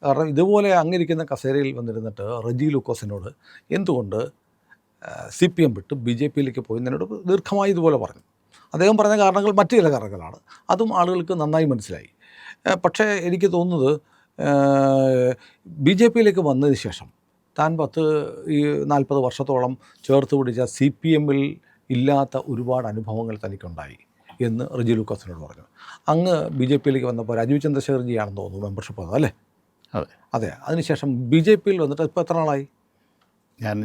കാരണം ഇതുപോലെ അങ്ങിരിക്കുന്ന കസേരയിൽ വന്നിരുന്നിട്ട് റെജി ലൂക്കോസിനോട് എന്തുകൊണ്ട് CPM വിട്ട് BJPയിലേക്ക് പോയി എന്നോട് ദീർഘമായി ഇതുപോലെ പറഞ്ഞു. അദ്ദേഹം പറഞ്ഞ കാരണങ്ങൾ മറ്റു ചില കാരണങ്ങളാണ്. അതും ആളുകൾക്ക് നന്നായി മനസ്സിലായി. പക്ഷേ എനിക്ക് തോന്നുന്നത് BJPയിലേക്ക് വന്നതിന് ശേഷം താൻ 40 വർഷത്തോളം ചേർത്ത് പിടിച്ച CPMൽ ഇല്ലാത്ത ഒരുപാട് അനുഭവങ്ങൾ തനിക്കുണ്ടായി എന്ന് റെജി ലൂക്കോസിനോട് പറഞ്ഞു. അങ്ങ് BJPയിലേക്ക് വന്നപ്പോൾ രാജീവ് ചന്ദ്രശേഖർജിയാണെന്ന് തോന്നുന്നു മെമ്പർഷിപ്പ് വന്നത് അല്ലേ? അതെ. അതിനുശേഷം BJPയിൽ വന്നിട്ട് ഇപ്പോൾ എത്ര നാളായി? ഞാൻ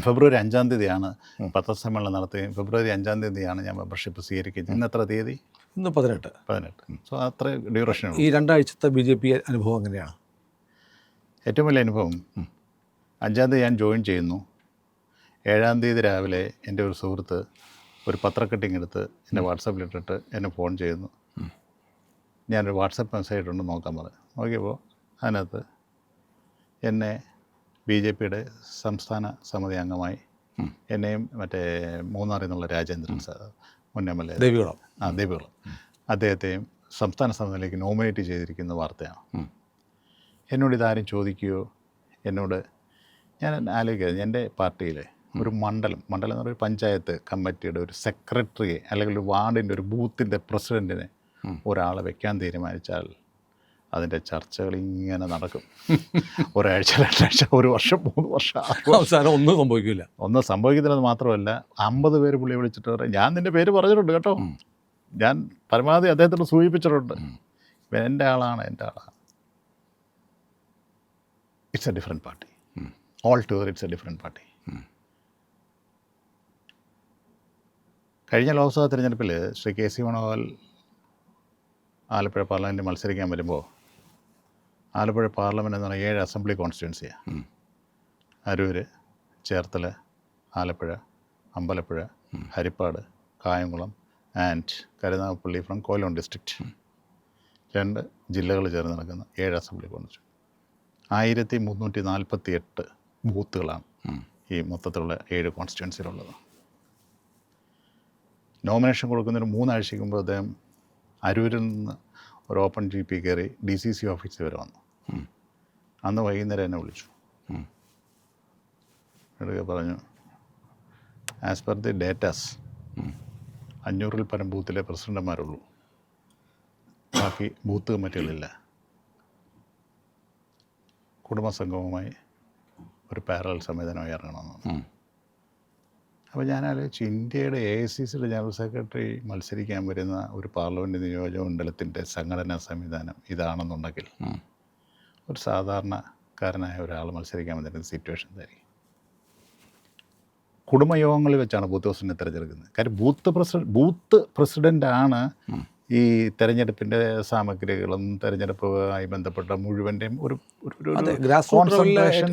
ഫെബ്രുവരി 5-ാം തീയതിയാണ് പത്രസമ്മേളനം നടത്തുകയും ഫെബ്രുവരി 5-ാം തീയതിയാണ് ഞാൻ മെമ്പർഷിപ്പ് സ്വീകരിക്കുന്നത്. ഇന്ന് എത്ര തീയതി? ഇന്ന് 18. സോ അത്ര ഡ്യൂറേഷനാണ്. ഈ 2 ആഴ്ചത്തെ BJP അനുഭവം എങ്ങനെയാണ്? ഏറ്റവും വലിയ അനുഭവം 5-ാം തീയതി ഞാൻ ജോയിൻ ചെയ്യുന്നു. 7-ാം തീയതി രാവിലെ എൻ്റെ ഒരു സുഹൃത്ത് ഒരു പത്രക്കട്ടിങ് എടുത്ത് എൻ്റെ വാട്സാപ്പിലിട്ടിട്ട് എന്നെ ഫോൺ ചെയ്യുന്നു. ഞാനൊരു വാട്സാപ്പ് മെസ്സേജ് ഇട്ടുണ്ട് നോക്കാൻ പറഞ്ഞു. നോക്കിയപ്പോൾ അതിനകത്ത് എന്നെ BJPയുടെ സംസ്ഥാന സമിതി അംഗമായി എന്നെയും മറ്റേ മൂന്നാറിൽ നിന്നുള്ള രാജേന്ദ്രൻ സാർ മുൻ MLA ദേവികുളം അദ്ദേഹത്തെയും സംസ്ഥാന സമിതിയിലേക്ക് നോമിനേറ്റ് ചെയ്തിരിക്കുന്ന വാർത്തയാണ്. എന്നോട് ഇതാരും ചോദിക്കുകയോ എന്നോട് ഞാൻ ആലോചിക്കുന്നത് എൻ്റെ പാർട്ടിയിലെ ഒരു മണ്ഡലം എന്ന് പറയുന്ന പഞ്ചായത്ത് കമ്മിറ്റിയുടെ ഒരു സെക്രട്ടറിയെ അല്ലെങ്കിൽ ഒരു വാർഡിൻ്റെ ഒരു ബൂത്തിൻ്റെ പ്രസിഡൻറ്റിനെ ഒരാളെ വെക്കാൻ തീരുമാനിച്ചാൽ അതിൻ്റെ ചർച്ചകൾ ഇങ്ങനെ നടക്കും. ഒരാഴ്ച 2 ആഴ്ച 1 വർഷം 3 വർഷം അവസാനം ഒന്നും സംഭവിക്കത്തില്ലെന്ന് മാത്രമല്ല 50 പേര് പുള്ളിയെ വിളിച്ചിട്ട് പറയും ഞാൻ നിൻ്റെ പേര് പറഞ്ഞിട്ടുണ്ട് കേട്ടോ, ഞാൻ പരമാവധി അദ്ദേഹത്തോട് സൂചിപ്പിച്ചിട്ടുണ്ട്, എൻ്റെ ആളാണ്. It's A different party. All together it's A different party. കഴിഞ്ഞ ലോക്സഭാ തിരഞ്ഞെടുപ്പിൽ ശ്രീ KC വേണുഗോപാൽ ആലപ്പുഴ പാർലമെൻറ്റിൽ മത്സരിക്കാൻ വരുമ്പോൾ ആലപ്പുഴ പാർലമെൻറ്റ് എന്ന് പറഞ്ഞാൽ 7 അസംബ്ലി കോൺസ്റ്റിറ്റ്യുവൻസിയാണ്. Aroor, Cherthala, Alappuzha, Ambalappuzha, Haripad, Kayamkulam and Karunagappally from Kollam district. 2 ജില്ലകൾ ചേർന്ന് നടക്കുന്ന 7 അസംബ്ലി കോൺസ്റ്റിറ്റ്യുവൻസി. 1348 ബൂത്തുകളാണ് ഈ മൊത്തത്തിലുള്ള 7 കോൺസ്റ്റിറ്റ്യുവൻസിയിലുള്ളത്. നോമിനേഷൻ കൊടുക്കുന്നതിന് 3 ആഴ്ചയ്ക്ക് മുമ്പ് അദ്ദേഹം അരൂരിൽ നിന്ന് ഒരു ഓപ്പൺ GP കയറി DCC ഓഫീസിൽ വരെ വന്നു. അന്ന് വൈകുന്നേരം എന്നെ വിളിച്ചു. എടുക്കുക പറഞ്ഞു, ആസ് പെർ ദി ഡേറ്റാസ് 500-ൽ പരം ബൂത്തിലെ പ്രസിഡന്റുമാരുള്ളൂ, ബാക്കി ബൂത്ത് കമ്മിറ്റികളില്ല. കുടുംബസംഗമമായി ഒരു പാരലൽ സംവിധാനമായി ഇറങ്ങണമെന്ന്. അപ്പോൾ ഞാൻ ആലോചിച്ചു, ഇന്ത്യയുടെ AICCയുടെ ജനറൽ സെക്രട്ടറി മത്സരിക്കാൻ വരുന്ന ഒരു പാർലമെൻറ്റ് നിയോജക മണ്ഡലത്തിൻ്റെ സംഘടനാ സംവിധാനം ഇതാണെന്നുണ്ടെങ്കിൽ ഒരു സാധാരണക്കാരനായ ഒരാൾ മത്സരിക്കാൻ വരുന്ന സിറ്റുവേഷൻ എന്തായിരിക്കും? കുടുംബയോഗങ്ങളിൽ വെച്ചാണ് ബൂത്ത് പ്രസിഡന്റിനെ തിരഞ്ഞെടുക്കുന്നത്. കാര്യം ബൂത്ത് പ്രസിഡൻ്റാണ് ഈ തെരഞ്ഞെടുപ്പിൻ്റെ സാമഗ്രികളും തെരഞ്ഞെടുപ്പുമായി ബന്ധപ്പെട്ട മുഴുവൻ്റെയും ഒരു കോൺസെൻട്രേഷൻ,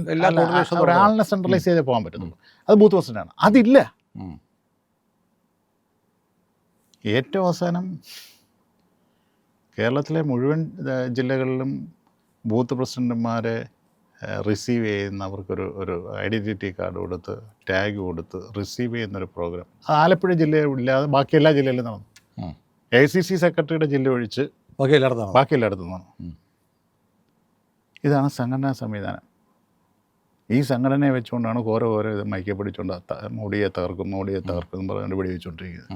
ഒരാളിനെ സെൻട്രലൈസ് ചെയ്തേ പോകാൻ പറ്റുന്നുള്ളൂ. അത് ബൂത്ത് പ്രസിഡൻ്റാണ്. അതില്ല. ഏറ്റവും അവസാനം കേരളത്തിലെ മുഴുവൻ ജില്ലകളിലും ബൂത്ത് പ്രസിഡന്റുമാരെ റിസീവ് ചെയ്യുന്നവർക്കൊരു ഐഡൻറ്റിറ്റി കാർഡ് കൊടുത്ത് ടാഗ് കൊടുത്ത് റിസീവ് ചെയ്യുന്നൊരു പ്രോഗ്രാം അത് ആലപ്പുഴ ജില്ലയിലില്ലാതെ ബാക്കി എല്ലാ ജില്ലയിലും നടന്നു. AICC സെക്രട്ടറിയുടെ ജില്ല ഒഴിച്ച് ബാക്കി എല്ലായിടത്തും നടന്നു. ഇതാണ് സംഘടനാ സംവിധാനം. ഈ സംഘടനയെ വെച്ചുകൊണ്ടാണ് ഓരോ ഇത് മൈക്കെ പിടിച്ചുകൊണ്ട് മോഡിയെ തകർക്കും എന്ന് പറഞ്ഞുകൊണ്ട് വെടിവെച്ചുകൊണ്ടിരിക്കുന്നത്.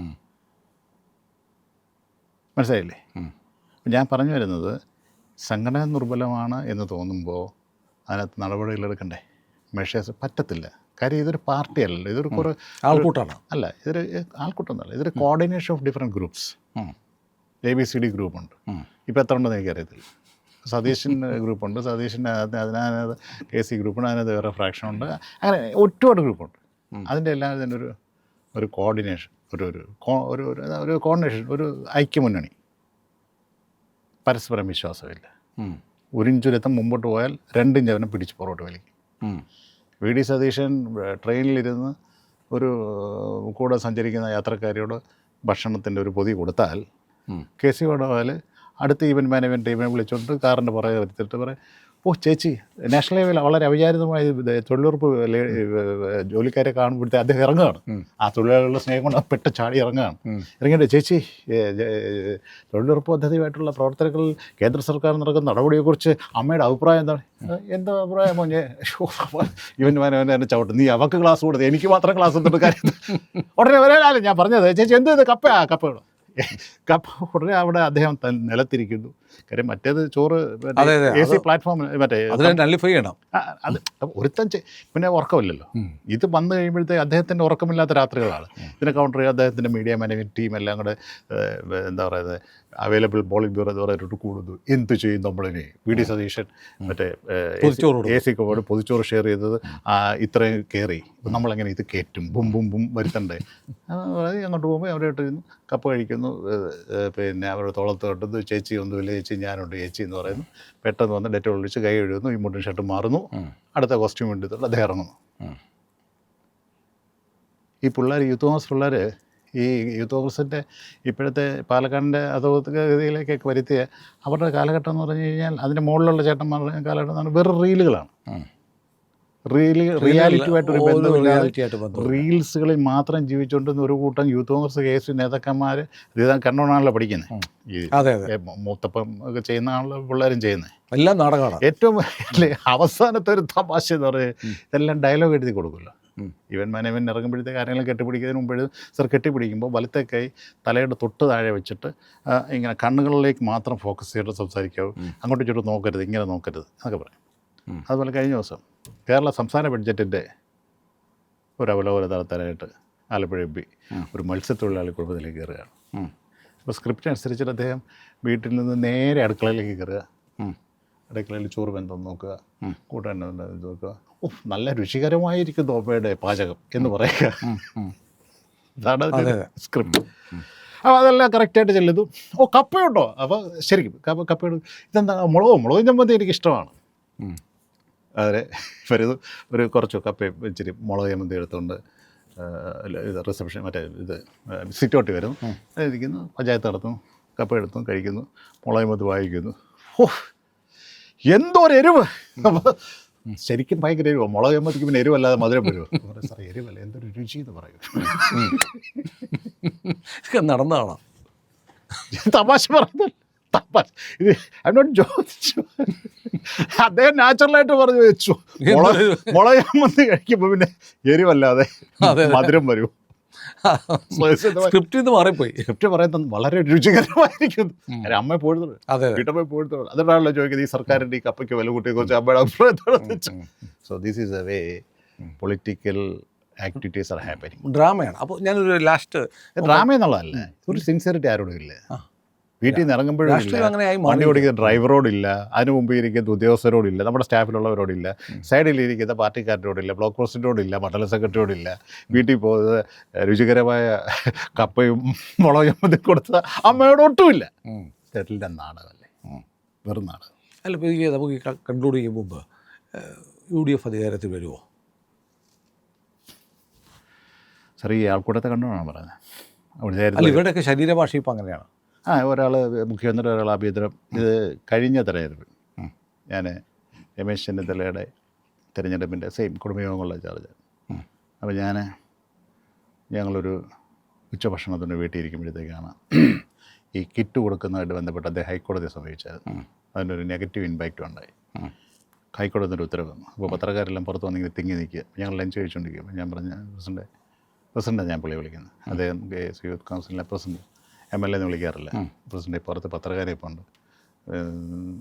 മനസ്സിലായില്ലേ? ഞാൻ പറഞ്ഞു വരുന്നത്, സംഘടന ദുർബലമാണ് എന്ന് തോന്നുമ്പോൾ അതിനകത്ത് നടപടികളെടുക്കണ്ടേ? മെഷേഴ്സ് പറ്റത്തില്ല. കാര്യം ഇതൊരു പാർട്ടിയല്ലല്ലോ, ഇതൊരു കുറേ ആൾക്കൂട്ടാണ്. അല്ല, ഇതൊരു ആൾക്കൂട്ടമൊന്നുമല്ല, ഇതൊരു coordination of different groups. ABCD ഗ്രൂപ്പുണ്ട്. ഇപ്പോൾ എത്ര ഉണ്ടെന്ന് എനിക്കറിയത്തില്ല. സതീശൻ ഗ്രൂപ്പുണ്ട്, സതീശൻ്റെ അതിനകത്ത് KC ഗ്രൂപ്പുണ്ട്, അതിനകത്ത് വേറെ ഫ്രാക്ഷനുണ്ട്, അങ്ങനെ ഒരുപാട് ഗ്രൂപ്പുണ്ട്. അതിൻ്റെ എല്ലാം ഇതിൻ്റെ ഒരു കോർഡിനേഷൻ, ഒരു കോർഡിനേഷൻ, ഒരു ഐക്യമുന്നണി. പരസ്പരം വിശ്വാസമില്ല. ഒരിഞ്ചുരത്തം മുമ്പോട്ട് പോയാൽ 2 ഇഞ്ച് അവനെ പിടിച്ച് പുറകോട്ട് വലിക്കും. VD സതീശൻ ട്രെയിനിലിരുന്ന് ഒരു കൂടെ സഞ്ചരിക്കുന്ന യാത്രക്കാരിയോട് ഭക്ഷണത്തിൻ്റെ ഒരു പൊതി കൊടുത്താൽ KC വേണുഗോപാൽ അടുത്ത ഈവൻറ്റ് മാനേജ്മെൻറ്റ് ടീമിനെ വിളിച്ചുകൊണ്ട് കാറിൻ്റെ പുറകെ വരുത്തിയിട്ട് പറയും, ഓ ചേച്ചി നാഷണൽ ലെവലിൽ വളരെ അവിചാരിതമായ തൊഴിലുറപ്പ് ജോലിക്കാരെ കാണുമ്പോഴത്തെ അദ്ദേഹം ഇറങ്ങുകയാണ്. ആ തൊഴിലാളികളുടെ സ്നേഹം കൊണ്ട് പെട്ട ചാടി ഇറങ്ങുകയാണ്. ഇറങ്ങിയിട്ട് ചേച്ചി തൊഴിലുറപ്പ് പദ്ധതിയുമായിട്ടുള്ള പ്രവർത്തനങ്ങളിൽ കേന്ദ്ര സർക്കാർ നടക്കുന്ന നടപടിയെക്കുറിച്ച് അമ്മയുടെ അഭിപ്രായം എന്താണ്? എന്താ അഭിപ്രായമോ? ഇവൻ ചവിട്ടും, നീ അവർക്ക് ക്ലാസ് കൊടുത്തത് എനിക്ക് മാത്രം ക്ലാസ് എന്നിട്ട് കാര്യം. ഉടനെ വരാനല്ല ഞാൻ പറഞ്ഞത്, ചേച്ചി എന്ത് ചെയ്ത് കപ്പയുടെ കപ്പ. ഉടനെ അവിടെ അദ്ദേഹം നിലത്തിരിക്കുന്നു. കാര്യം മറ്റേത് ചോറ് AC പ്ലാറ്റ്ഫോമിൽ മറ്റേ ചെയ്യണം. അത് ഒരുത്തൻ പിന്നെ ഉറക്കമില്ലല്ലോ. ഇത് വന്നു കഴിയുമ്പോഴത്തേക്ക് അദ്ദേഹത്തിൻ്റെ ഉറക്കമില്ലാത്ത രാത്രികളാണ്. ഇതിനെ കൗണ്ടർ ചെയ്യുക അദ്ദേഹത്തിൻ്റെ മീഡിയ മാനേജ്മെൻറ്റ് ടീം എല്ലാം കൂടെ എന്താ പറയുന്നത് അവൈലബിൾ പോളിംഗ് ബ്യൂറോ എന്ന് പറയുന്നത് കൂടുന്നു. എന്ത് ചെയ്യും നമ്മളിനെ? VD സതീശൻ മറ്റേ AC കോട് പൊതിച്ചോറ് ഷെയർ ചെയ്തത് ഇത്രയും കയറി, നമ്മളെങ്ങനെ ഇത് കയറ്റും? ബും വരുത്തണ്ടേ? അങ്ങോട്ട് പോകുമ്പോൾ അവിടെ ഇട്ടിരുന്നു, കപ്പ കഴിക്കുന്നു. പിന്നെ അവരുടെ തോളത്ത് തൊട്ടുന്നു, ചേച്ചി ഒന്നുമില്ല, ചേച്ചി ഞാനുണ്ട് ചേച്ചി എന്ന് പറയുന്നു. പെട്ടെന്ന് വന്ന് ഡെറ്റോൾ ഒഴിച്ച് കൈ എഴുതുന്നു, ഈ മുണ്ടും ഷർട്ടും മാറുന്നു, അടുത്ത കോസ്റ്റ്യൂം എടുത്തിട്ട് അദ്ദേഹം ഇറങ്ങുന്നു. ഈ പിള്ളേർ യൂത്ത് കോൺഗ്രസ് പിള്ളേർ ഈ യൂത്ത് കോൺഗ്രസിൻ്റെ ഇപ്പോഴത്തെ പാലക്കാടിൻ്റെ അധോഗതിയിലേക്കൊക്കെ വരുത്തിയ അവരുടെ കാലഘട്ടം എന്ന് പറഞ്ഞു കഴിഞ്ഞാൽ അതിൻ്റെ മുകളിലുള്ള ചേട്ടന്മാരുടെ കാലഘട്ടം എന്ന് പറഞ്ഞാൽ വെറും റീലുകളാണ്. റിയാലിറ്റിയുമായിട്ടൊരു ബന്ധമില്ലാതെ റീൽസുകളിൽ മാത്രം ജീവിച്ചുകൊണ്ടിരുന്ന ഒരു കൂട്ടം യൂത്ത് കോൺഗ്രസ് KSU നേതാക്കന്മാർ ഇത് കണ്ണോണാണല്ലോ പഠിക്കുന്നത്. ഈ മൂത്തപ്പം ഒക്കെ ചെയ്യുന്നതാണല്ലോ പിള്ളേരും ചെയ്യുന്നത്. എല്ലാം നാടകമാണ്. ഏറ്റവും അവസാനത്തെ ഒരു തമാശ എന്ന് പറഞ്ഞാൽ ഇതെല്ലാം ഡയലോഗ് എഴുതി കൊടുക്കില്ല. ഇവൻ മാനേജ്മെൻറ്റ് ഇറങ്ങുമ്പോഴത്തേക്ക് കാര്യങ്ങൾ കെട്ടിപ്പിടിക്കുന്നതിന് മുമ്പ് സർ കെട്ടിപ്പിടിക്കുമ്പോൾ വലത്തെ കൈ തലയുടെ തൊട്ട് താഴെ വെച്ചിട്ട് ഇങ്ങനെ കണ്ണുകളിലേക്ക് മാത്രം ഫോക്കസ് ചെയ്തിട്ട് സംസാരിക്കാവൂ, അങ്ങോട്ടും ഇങ്ങോട്ടും നോക്കരുത്, ഇങ്ങനെ നോക്കരുത് എന്നൊക്കെ പറയും. അതുപോലെ കഴിഞ്ഞ ദിവസം കേരള സംസ്ഥാന ബഡ്ജറ്റിൻ്റെ ഒരു അവലോകനം നടത്താനായിട്ട് ആലപ്പുഴ MP ഒരു മത്സ്യത്തൊഴിലാളി കുടുംബത്തിലേക്ക് കയറുകയാണ്. അപ്പോൾ സ്ക്രിപ്റ്റ് അനുസരിച്ചിട്ട് അദ്ദേഹം വീട്ടിൽ നിന്ന് നേരെ അടുക്കളയിലേക്ക് കയറുക. അടുക്കളയിൽ ചോറ് വെന്തം നോക്കുക, കൂട്ടാൻ നോക്കുക. നല്ല രുചികരമായിരിക്കുന്നു അമ്മയുടെ പാചകം എന്ന് പറയുക. ഇതാണ് സ്ക്രിപ്റ്റ്. അപ്പോൾ അതെല്ലാം കറക്റ്റായിട്ട് ചെല്ലുന്നു. കപ്പയുണ്ടോ? അപ്പോൾ ശരിക്കും കപ്പയുടെ ഇതെന്താ? മുളകും ചമ്മന്തി എനിക്കിഷ്ടമാണ്. അതിനെ വരുന്നു, ഒരു കുറച്ച് കപ്പയും ഇച്ചിരി മുളക് ചമ്മന്തി എടുത്തുകൊണ്ട് ഇത് റിസപ്ഷൻ മറ്റേ ഇത് സിറ്റൗട്ടി വരുന്നു. ഇരിക്കുന്നു, പഞ്ചായത്ത് നടത്തുന്നു, കപ്പ എടുത്തും കഴിക്കുന്നു, മുളക് ചമ്മന്തി വായിക്കുന്നു. എന്തോ ഒരു എരിവ്! ശരിക്കും ഭയങ്കര എരിവോ? മുളക് ചമ്മന്തിക്ക് പിന്നെ എരിവല്ലാതെ മധുരം വരുമോ? സാർ എരിവല്ല, എന്തൊരു രുചി എന്ന് പറയും. നടന്നതാണോ? തമാശ പറയുന്നത് തമാശ. ഇത് അതിനോട് ചോദിച്ചു. അദ്ദേഹം നാച്ചുറലായിട്ട് പറഞ്ഞു വെച്ചു, മുളക് ചമ്മന്തി കഴിക്കുമ്പോൾ പിന്നെ എരിവല്ലാതെ മധുരം വരും. സ്ക്രിപ്റ്റ് മാറിപ്പോയി. സ്ക്രിപ്റ്റ് പറയുന്നത് വളരെ രുചികരമായിരിക്കുന്നു. അമ്മ പോഴുന്നത്, വീട്ടമ്മ പോഴുന്നത്. അതുകൊണ്ടാണല്ലോ ചോദിക്കുന്നത് ഈ സർക്കാരിൻ്റെ ഈ കപ്പയ്ക്ക് വില കൂട്ടിയെ കുറിച്ച് അമ്മയുടെ അഭിപ്രായത്തോടെ. So this is a way political activities are happening. ഡ്രാമയാണ്. അപ്പോൾ ഞാനൊരു ലാസ്റ്റ് ഡ്രാമ എന്നുള്ളതല്ല, ഒരു സിൻസിയറിറ്റി ആരോടും ഇല്ല. വീട്ടിൽ നിന്ന് ഇറങ്ങുമ്പോഴും വണ്ടി ഓടിക്കുന്ന ഡ്രൈവറോടില്ല, അതിന് മുമ്പ് ഇരിക്കുന്ന ഉദ്യോഗസ്ഥരോടില്ല, നമ്മുടെ സ്റ്റാഫിലുള്ളവരോടില്ല, സൈഡിലിരിക്കുന്ന പാർട്ടിക്കാരനോടില്ല, ബ്ലോക്ക് പ്രസിഡന്റിനോടില്ല, മണ്ഡലം സെക്രട്ടറിയോടില്ല. വീട്ടിൽ പോകുന്നത് രുചികരമായ കപ്പയും മുളക് ചമ്മന്തി കൊടുത്ത അമ്മയോടൊട്ടുമില്ല. സെറ്റിൽഡ് നാടകമല്ലേ, വെറും നാടകം. അല്ല, ഇപ്പോൾ നമുക്ക് കൺക്ലൂഡ് ചെയ്യും മുമ്പ് UDF അധികാരത്തിൽ വരുമോ? സാർ ഈ ആൾക്കൂട്ടത്തെ കണ്ടുകൊണ്ടാണ് പറയുന്നത്. അല്ല, ഇവരുടെയൊക്കെ ശരീരഭാഷ ഇപ്പം അങ്ങനെയാണ്. ഒരാൾ മുഖ്യമന്ത്രി, ഒരാൾ ആഭ്യന്തരം. ഇത് കഴിഞ്ഞ തെരഞ്ഞെടുപ്പ് ഞാൻ രമേശ് ചെന്നിത്തലയുടെ തിരഞ്ഞെടുപ്പിൻ്റെ സെയിം കുടുംബയോഗങ്ങളുടെ ചാർജ്. അപ്പോൾ ഞങ്ങളൊരു ഉച്ചഭക്ഷണത്തിന് വീട്ടിൽ ഇരിക്കുമ്പോഴത്തേക്കാണ് ഈ കിറ്റ് കൊടുക്കുന്നതായിട്ട് ബന്ധപ്പെട്ട് അദ്ദേഹം ഹൈക്കോടതിയെ സമീപിച്ചത്. അതിനൊരു നെഗറ്റീവ് ഇമ്പാക്റ്റും ഉണ്ടായി. ഹൈക്കോടതിൻ്റെ ഉത്തരവ് വന്നു. അപ്പോൾ പത്രക്കാരെല്ലാം പുറത്ത് വന്നിങ്ങനെ തിങ്ങി നിൽക്കുക. ഞങ്ങൾ ലഞ്ച് കഴിച്ചുകൊണ്ടിരിക്കുക. അപ്പോൾ ഞാൻ പറഞ്ഞ പ്രസിഡൻ്റാണ് ഞാൻ പുള്ളിയെ വിളിക്കുന്നത്. അദ്ദേഹം KSU യൂത്ത് കൗൺസിലിലെ പ്രസിഡന്റ്, MLA എന്ന് വിളിക്കാറില്ല. പ്രസിഡന്റ് പുറത്ത് പത്രക്കാരെ ഇപ്പോൾ ഉണ്ട്,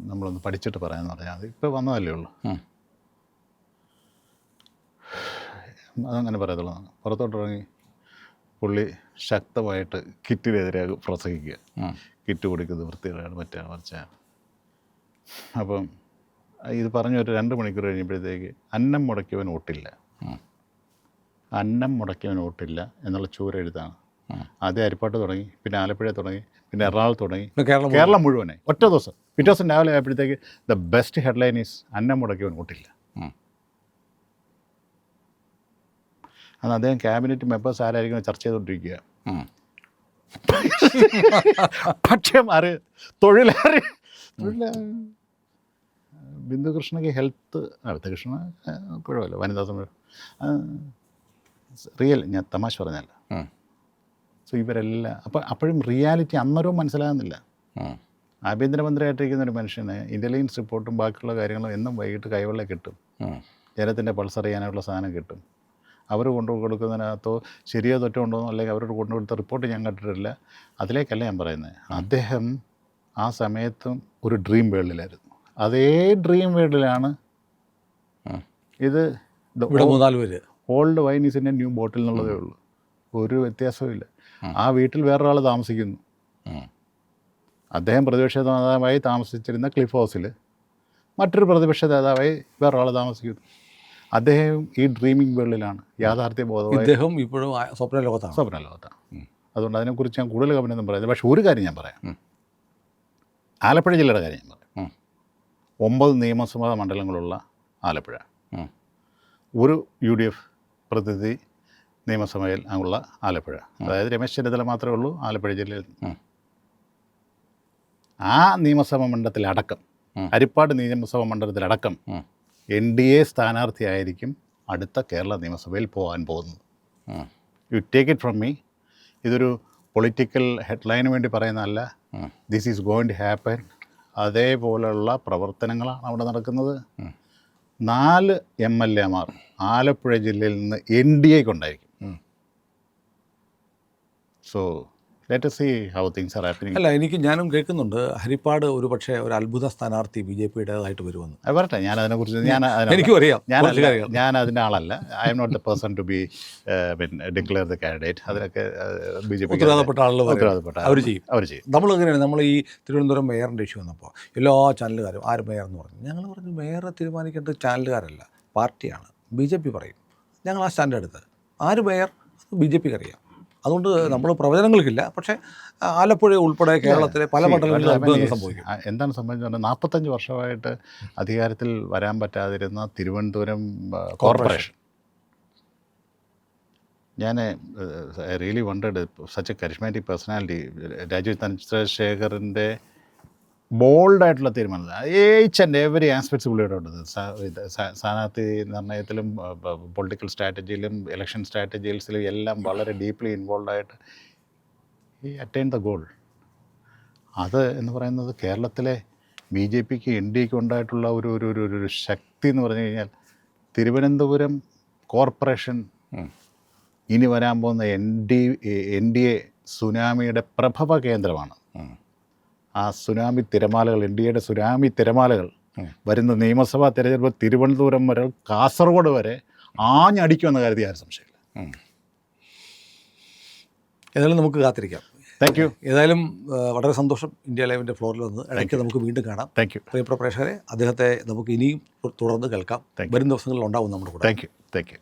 നമ്മളൊന്ന് പഠിച്ചിട്ട് പറയാമെന്ന് പറഞ്ഞാൽ അത് ഇപ്പോൾ വന്നതല്ലേ ഉള്ളൂ. അതങ്ങനെ പറയത്തുള്ളൂ. പുറത്തോട്ടിറങ്ങി പുള്ളി ശക്തമായിട്ട് കിറ്റിനെതിരെ പ്രസംഗിക്കുക. കിറ്റ് കൊടുക്കുന്നത് വൃത്തികളാണ്, മറ്റാണ്, മറിച്ചാണ്. അപ്പം ഇത് പറഞ്ഞ ഒരു 2 മണിക്കൂർ കഴിഞ്ഞപ്പോഴത്തേക്ക് അന്നം മുടക്കിയവൻ വോട്ടില്ല, അന്നം മുടക്കിയവൻ വോട്ടില്ല എന്നുള്ള ചൂരെഴുത്താണ്. ആദ്യം അരിപ്പാട്ട് തുടങ്ങി, പിന്നെ ആലപ്പുഴ തുടങ്ങി, പിന്നെ എറണാകുളം തുടങ്ങി, കേരളം മുഴുവനായി ഒറ്റ ദിവസം. പിറ്റേ ദിവസം രാവിലെ ആയപ്പോഴത്തേക്ക് ദ ബെസ്റ്റ് ഹെഡ്ലൈൻ ഈസ് അന്നം മുടക്കിയവൻ വോട്ടില്ല. അന്ന് അദ്ദേഹം ക്യാബിനറ്റ് മെമ്പേഴ്സ് ആരായിരിക്കും ചർച്ച ചെയ്തുകൊണ്ടിരിക്കുക. പക്ഷേ തൊഴിലാളി ബിന്ദുകൃഷ്ണയ്ക്ക് ഹെൽത്ത് ബിന്ദുകൃഷ്ണ കുഴപ്പമില്ല, വനിതാ സംവരണം റിയൽ, ഞാൻ തമാശ പറഞ്ഞല്ല. സോ ഇവരെല്ലാം അപ്പോഴും റിയാലിറ്റി അന്നേരവും മനസ്സിലാകുന്നില്ല. ആഭ്യന്തരമന്ത്രിയായിട്ടിരിക്കുന്ന ഒരു മനുഷ്യന് ഇൻ്റലിജൻസ് റിപ്പോർട്ടും ബാക്കിയുള്ള കാര്യങ്ങളും എന്നും വൈകിട്ട് കൈവെള്ളം കിട്ടും, ജനത്തിൻ്റെ പൾസ് അറിയാനുള്ള സാധനം കിട്ടും. അവർ കൊണ്ടു കൊടുക്കുന്നതിനകത്തോ ശരിയോ തെറ്റോ ഉണ്ടോ അല്ലെങ്കിൽ അവരോട് കൊണ്ടുകൊടുത്ത റിപ്പോർട്ട് ഞാൻ കണ്ടിട്ടില്ല. അതിലേക്കല്ല ഞാൻ പറയുന്നത്. അദ്ദേഹം ആ സമയത്തും ഒരു ഡ്രീം വേൾഡിലായിരുന്നു. അതേ ഡ്രീം വേൾഡിലാണ് ഇത്. Old wine is in A new ബോട്ടിൽ എന്നുള്ളതേ ഉള്ളൂ, ഒരു വ്യത്യാസവും ഇല്ല. ആ വീട്ടിൽ വേറൊരാൾ താമസിക്കുന്നു. അദ്ദേഹം പ്രതിപക്ഷ നേതാവായി താമസിച്ചിരുന്ന ക്ലിഫ് ഹൗസിൽ മറ്റൊരു പ്രതിപക്ഷ നേതാവായി വേറൊരാൾ താമസിക്കുന്നു. അദ്ദേഹം ഈ ഡ്രീമിംഗ് വേൾഡിലാണ്, യാഥാർത്ഥ്യ ബോധമായി. അദ്ദേഹം ഇപ്പോഴും സ്വപ്ന ലോകത്താണ്. അതുകൊണ്ട് അതിനെക്കുറിച്ച് ഞാൻ കൂടുതൽ കമനൊന്നും പറയുന്നത്. പക്ഷേ ഒരു കാര്യം ഞാൻ പറയാം, ആലപ്പുഴ ജില്ലയുടെ കാര്യം ഞാൻ പറയാം. 9 നിയമസഭാ മണ്ഡലങ്ങളുള്ള ആലപ്പുഴ, ഒരു UDF പ്രതിനിധി നിയമസഭയിൽ ഉള്ള ആലപ്പുഴ, അതായത് രമേശ് ചെന്നിത്തല മാത്രമേ ഉള്ളൂ ആലപ്പുഴ ജില്ലയിൽ. ആ നിയമസഭാ മണ്ഡലത്തിലടക്കം, ഹരിപ്പാട് നിയമസഭാ മണ്ഡലത്തിലടക്കം NDA സ്ഥാനാർത്ഥിയായിരിക്കും അടുത്ത കേരള നിയമസഭയിൽ പോകാൻ പോകുന്നത്. You take it from me. ഇതൊരു പൊളിറ്റിക്കൽ ഹെഡ്ലൈന് വേണ്ടി പറയുന്നതല്ല. This is going to happen. അതേപോലെയുള്ള പ്രവർത്തനങ്ങളാണ് അവിടെ നടക്കുന്നത്. 4 MLAമാർ ആലപ്പുഴ ജില്ലയിൽ നിന്ന് NDAക്കുണ്ടായിരിക്കും. So let us see how things are happening. അല്ല, ഞാനും കേൾക്കുന്നുണ്ട് ഹരിപ്പാട് ഒരു പക്ഷേ ഒരു അത്ഭുത സ്ഥാനാർത്ഥി BJPയുടേതായിട്ട് വരുമെന്ന്. വരട്ടെ, ഞാൻ അതിനെക്കുറിച്ച് എനിക്കും അറിയാം. ഞാൻ അതിൻ്റെ ആളല്ല. I'm not the person to be declare the candidate. അതിനൊക്കെ BJP ഉത്തരവാദപ്പെട്ട ആളുകൾ അവർ ചെയ്യും. നമ്മളെങ്ങനെയാണ്, നമ്മൾ ഈ തിരുവനന്തപുരം മേയറിൻ്റെ ഇഷ്യൂ വന്നപ്പോൾ എല്ലാ ചാനലുകാരും ആര് മേയർ എന്ന് പറഞ്ഞു. ഞങ്ങൾ പറഞ്ഞു മേയറെ തീരുമാനിക്കേണ്ടത് ചാനലുകാരല്ല, പാർട്ടിയാണ്. BJP പറയും. ഞങ്ങൾ ആ സ്റ്റാൻഡ് എടുത്ത് ആര് മേയർ BJPക്ക് അറിയാം. അതുകൊണ്ട് നമ്മൾ പ്രവചനങ്ങൾക്കില്ല. പക്ഷേ ആലപ്പുഴ ഉൾപ്പെടെ കേരളത്തിലെ പല മണ്ഡലങ്ങളിലും അത്ഭുതങ്ങൾ സംഭവിക്കും. എന്താണ് സംഭവിച്ചത്? 45 വർഷമായിട്ട് അധികാരത്തിൽ വരാൻ പറ്റാതിരുന്ന തിരുവനന്തപുരം കോർപ്പറേഷൻ, ഞാൻ really wondered such a charismatic personality. Rajeev ചന്ദ്രശേഖറിൻ്റെ ബോൾഡായിട്ടുള്ള തീരുമാനം, ഈച്ച് ആൻഡ് എവറി ആസ്പെക്ട്സ് പുള്ളിയുടെ ഉണ്ട്. സ്ഥാനാർത്ഥി നിർണ്ണയത്തിലും പൊളിറ്റിക്കൽ സ്ട്രാറ്റജിയിലും ഇലക്ഷൻ സ്ട്രാറ്റജീസിലും എല്ലാം വളരെ ഡീപ്ലി ഇൻവോൾവായിട്ട് ഈ അറ്റൈൻ ദ ഗോൾ. അത് എന്ന് പറയുന്നത് കേരളത്തിലെ BJPക്ക് NDAക്ക് ഉണ്ടായിട്ടുള്ള ഒരു ശക്തി എന്ന് പറഞ്ഞു കഴിഞ്ഞാൽ, തിരുവനന്തപുരം കോർപ്പറേഷൻ ഇനി വരാൻ പോകുന്ന NDA സുനാമിയുടെ പ്രഭവ കേന്ദ്രമാണ്. ആ സുനാമി തിരമാലകൾ, NDAയുടെ സുനാമി തിരമാലകൾ വരുന്ന നിയമസഭാ തെരഞ്ഞെടുപ്പ് തിരുവനന്തപുരം മുതൽ കാസർഗോഡ് വരെ ആഞ്ഞടിക്കുമെന്ന കാര്യത്തിൽ ആരും സംശയമില്ല. ഏതായാലും നമുക്ക് കാത്തിരിക്കാം. Thank you. ഏതായാലും വളരെ സന്തോഷം ഇന്ത്യ ലൈവിൻ്റെ ഫ്ലോറിൽ വന്ന്. ഇടയ്ക്ക് നമുക്ക് വീണ്ടും കാണാം. Thank you. പ്രിയപ്പെട്ട പ്രേക്ഷകരെ, അദ്ദേഹത്തെ നമുക്ക് ഇനിയും തുടർന്ന് കേൾക്കാം. വരും ദിവസങ്ങളിൽ ഉണ്ടാവും നമ്മുടെ കൂടെ. Thank you.